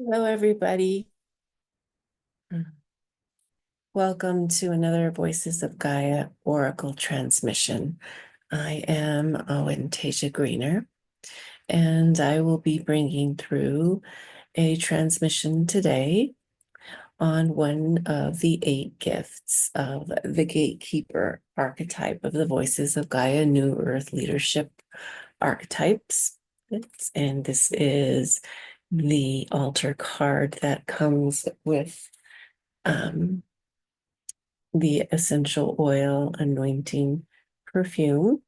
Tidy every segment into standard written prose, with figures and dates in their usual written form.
Hello, everybody. Welcome to another Voices of Gaia Oracle transmission. I am Owen Tasia Greener, and I will be bringing through a transmission today on one of the 8 gifts of the Gatekeeper archetype of the Voices of Gaia New Earth Leadership archetypes. And this is the altar card that comes with the essential oil anointing perfume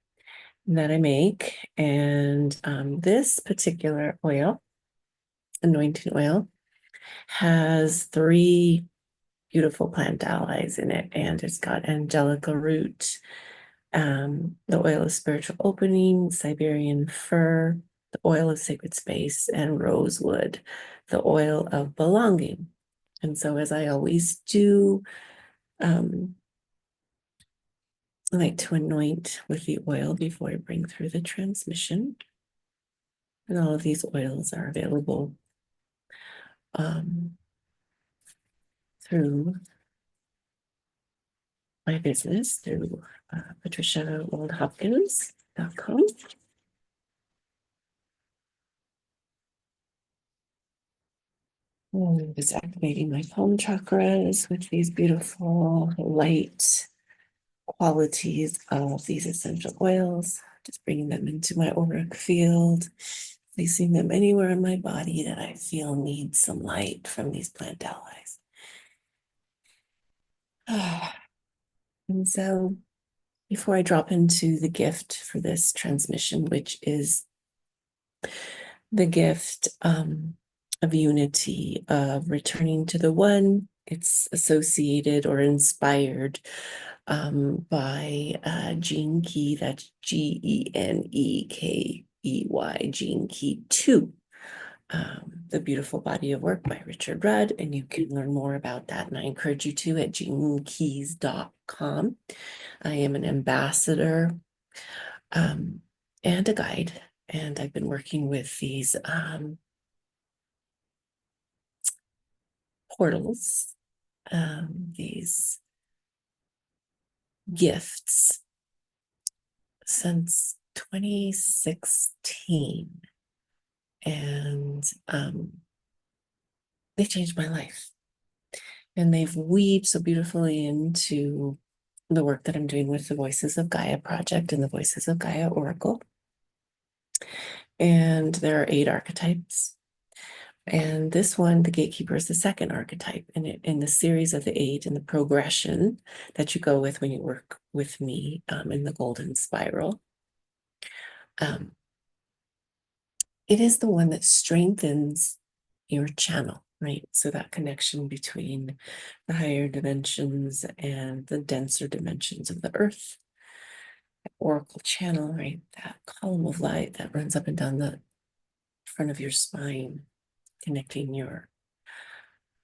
that I make. And this particular oil, anointing oil, has 3 beautiful plant allies in it, and it's got angelica root, the oil of spiritual opening, Siberian fir, the oil of sacred space, and rosewood, the oil of belonging. And so, as I always do, I like to anoint with the oil before I bring through the transmission. And all of these oils are available through my business, through patriciaoldhopkins.com. I'm just activating my home chakras with these beautiful light qualities of these essential oils, just bringing them into my auric field, placing them anywhere in my body that I feel needs some light from these plant allies. And so, before I drop into the gift for this transmission, which is the gift of unity, of returning to the one, it's associated or inspired by Gene Key, that's Genekey, Gene Key 2. The Beautiful Body of Work by Richard Rudd, and you can learn more about that, and I encourage you to at genekeys.com. I am an ambassador and a guide, and I've been working with these portals, these gifts since 2016, and they changed my life. And they've weaved so beautifully into the work that I'm doing with the Voices of Gaia project and the Voices of Gaia Oracle. And there are 8 archetypes. And this one, the Gatekeeper, is the second archetype in the series of the 8 and the progression that you go with when you work with me in the golden spiral. It is the one that strengthens your channel, right? So that connection between the higher dimensions and the denser dimensions of the earth. That oracle channel, right? That column of light that runs up and down the front of your spine, connecting your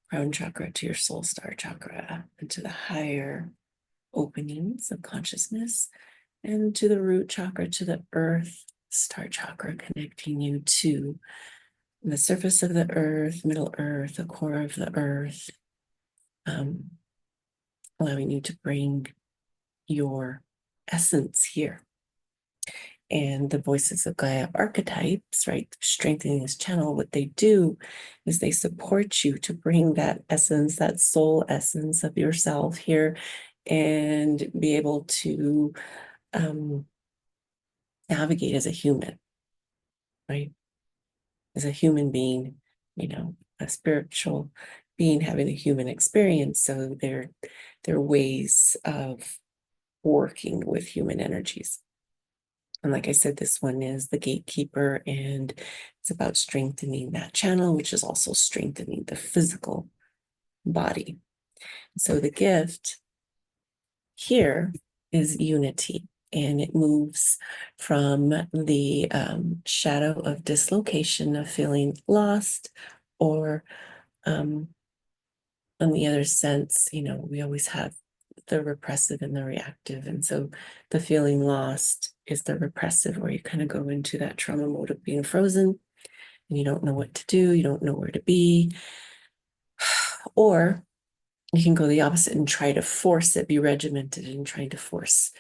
crown chakra to your soul star chakra and to the higher openings of consciousness, and to the root chakra, to the earth star chakra, connecting you to the surface of the earth, middle earth, the core of the earth, allowing you to bring your essence here. And the Voices of Gaia archetypes, right, strengthening this channel, what they do is they support you to bring that essence, that soul essence of yourself here, and be able to navigate as a human, right? As a human being, a spiritual being having a human experience. So they're ways of working with human energies. And like I said, this one is the Gatekeeper, and it's about strengthening that channel, which is also strengthening the physical body. So the gift here is unity, and it moves from the shadow of dislocation, of feeling lost, or on the other sense, we always have the repressive and the reactive. And so the feeling lost is the repressive, where you kind of go into that trauma mode of being frozen. and you don't know what to do, you don't know where to be. Or you can go the opposite and try to force it, be regimented and trying to force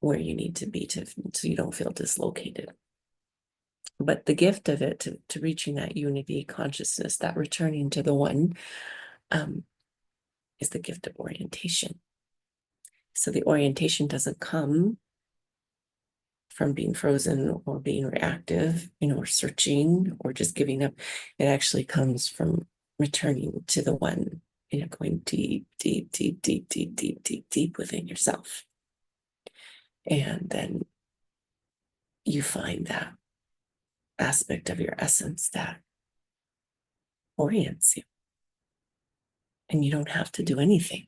where you need to be so you don't feel dislocated. But the gift of it to reaching that unity consciousness, that returning to the one, is the gift of orientation. So the orientation doesn't come from being frozen or being reactive, or searching or just giving up. It actually comes from returning to the one, going deep, deep, deep, deep, deep, deep, deep, deep within yourself. And then you find that aspect of your essence that orients you. And you don't have to do anything.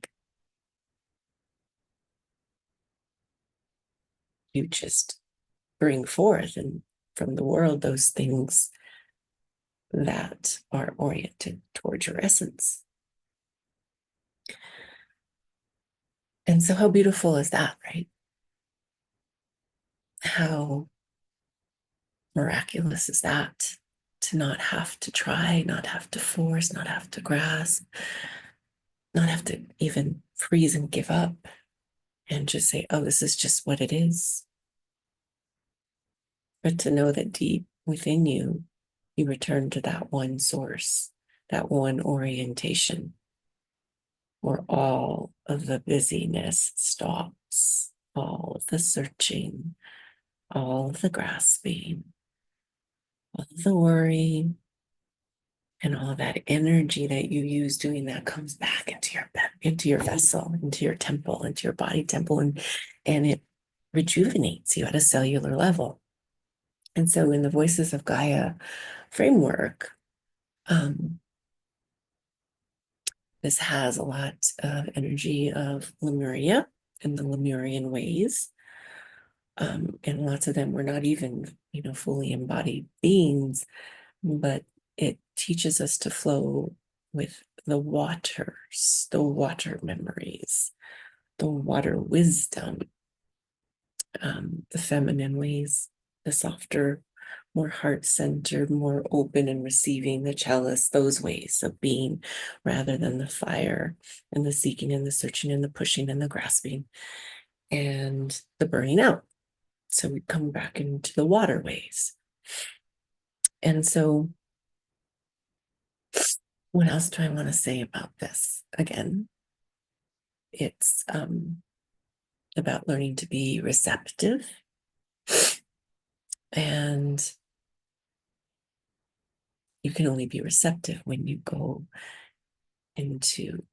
You just bring forth and from the world those things that are oriented towards your essence. And so how beautiful is that, right? How miraculous is that, to not have to try, not have to force, not have to grasp, not have to even freeze and give up, and just say, oh, this is just what it is. But to know that deep within you, you return to that one source, that one orientation, where all of the busyness stops, all of the searching, all of the grasping, all of the worry, and all of that energy that you use doing that comes back into your vessel, into your temple, into your body temple, and it rejuvenates you at a cellular level. And so in the Voices of Gaia framework, this has a lot of energy of Lemuria and the Lemurian ways. And lots of them were not even, fully embodied beings, but it teaches us to flow with the waters, the water memories, the water wisdom, the feminine ways, the softer, more heart-centered, more open and receiving, the chalice, those ways of being, rather than the fire and the seeking and the searching and the pushing and the grasping and the burning out. So we come back into the waterways. And so what else do I want to say about this? Again, it's about learning to be receptive, and you can only be receptive when you go into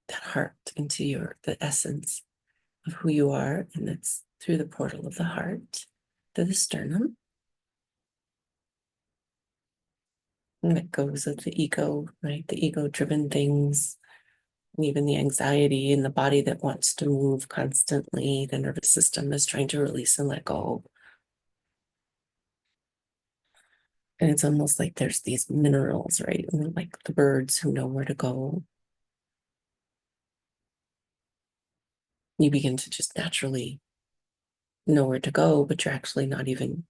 that heart, into the essence of who you are, and it's through the portal of the heart to the sternum. And it goes with the ego, right? The ego-driven things, and even the anxiety in the body that wants to move constantly. The nervous system is trying to release and let go. And it's almost like there's these minerals, right? And like the birds who know where to go. You begin to just naturally know where to go, but you're actually not even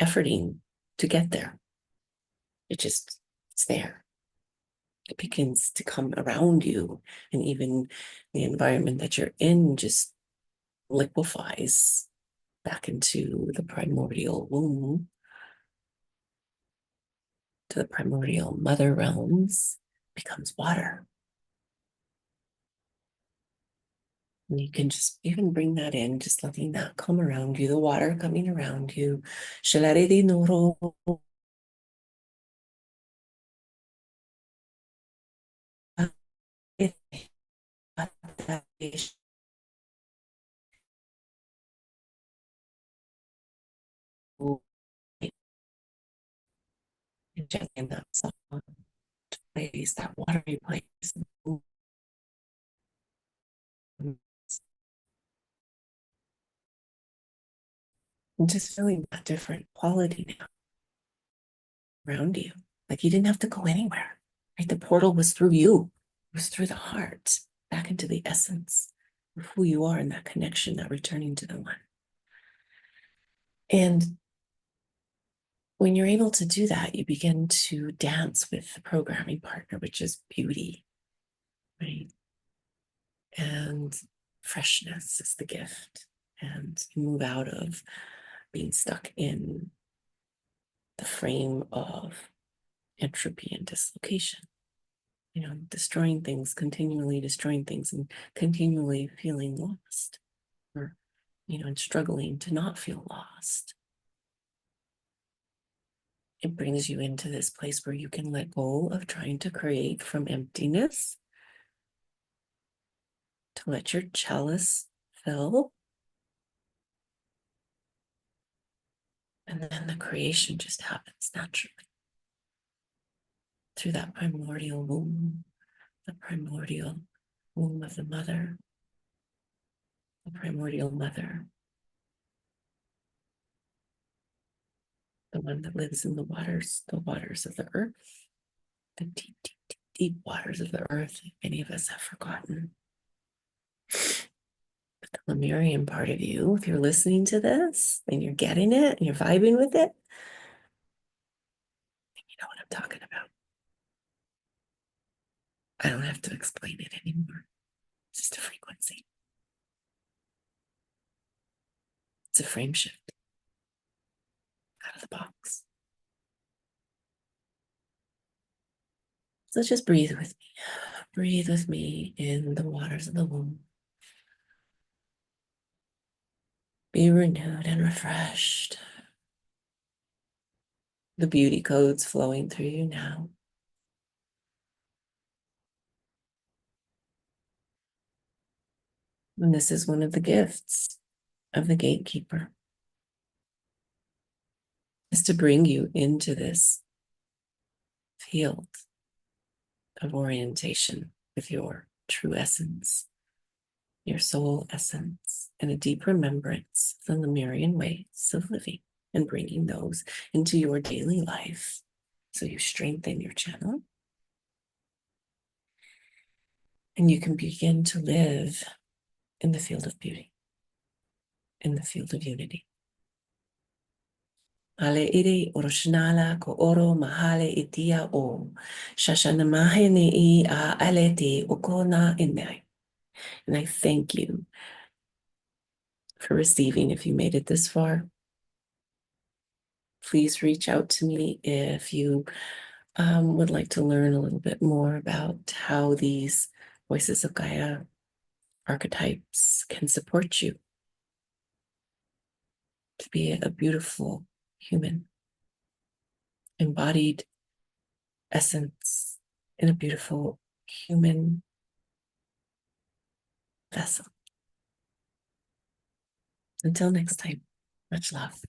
efforting to get there. It's there. It begins to come around you, and even the environment that you're in just liquefies back into the primordial womb, to the primordial mother realms, becomes water. And you can just even bring that in, just letting that come around you, the water coming around you. Shalare di noro. In that soft place, that watery place. And just feeling that different quality now around you. Like you didn't have to go anywhere, right? The portal was through you. It was through the heart, back into the essence of who you are, and that connection, that returning to the one. And when you're able to do that, you begin to dance with the programming partner, which is beauty, right? And freshness is the gift. And you move out of being stuck in the frame of entropy and dislocation, destroying things, continually destroying things, and continually feeling lost, or, and struggling to not feel lost. It brings you into this place where you can let go of trying to create from emptiness, to let your chalice fill, and then the creation just happens naturally through that primordial womb, the primordial womb of the mother, the primordial mother, the one that lives in the waters of the earth, the deep, deep, deep, deep waters of the earth. Many of us have forgotten. But the Lemurian part of you, if you're listening to this and you're getting it and you're vibing with it, you know what I'm talking about. I don't have to explain it anymore. It's just a frequency. It's a frame shift out of the box. So just breathe with me. Breathe with me in the waters of the womb. Be renewed and refreshed. The beauty codes flowing through you now. And this is one of the gifts of the gatekeeper, is to bring you into this field of orientation with your true essence, your soul essence, and a deep remembrance of the Lemurian ways of living, and bringing those into your daily life so you strengthen your channel and you can begin to live in the field of beauty, in the field of unity. Ale iri oroshinala ko oro mahale itia o shashana mahene I a alete okona inai. And I thank you for receiving if you made it this far. Please reach out to me if you would like to learn a little bit more about how these voices of Gaia archetypes can support you to be a beautiful human, embodied essence in a beautiful human vessel. Until next time, much love.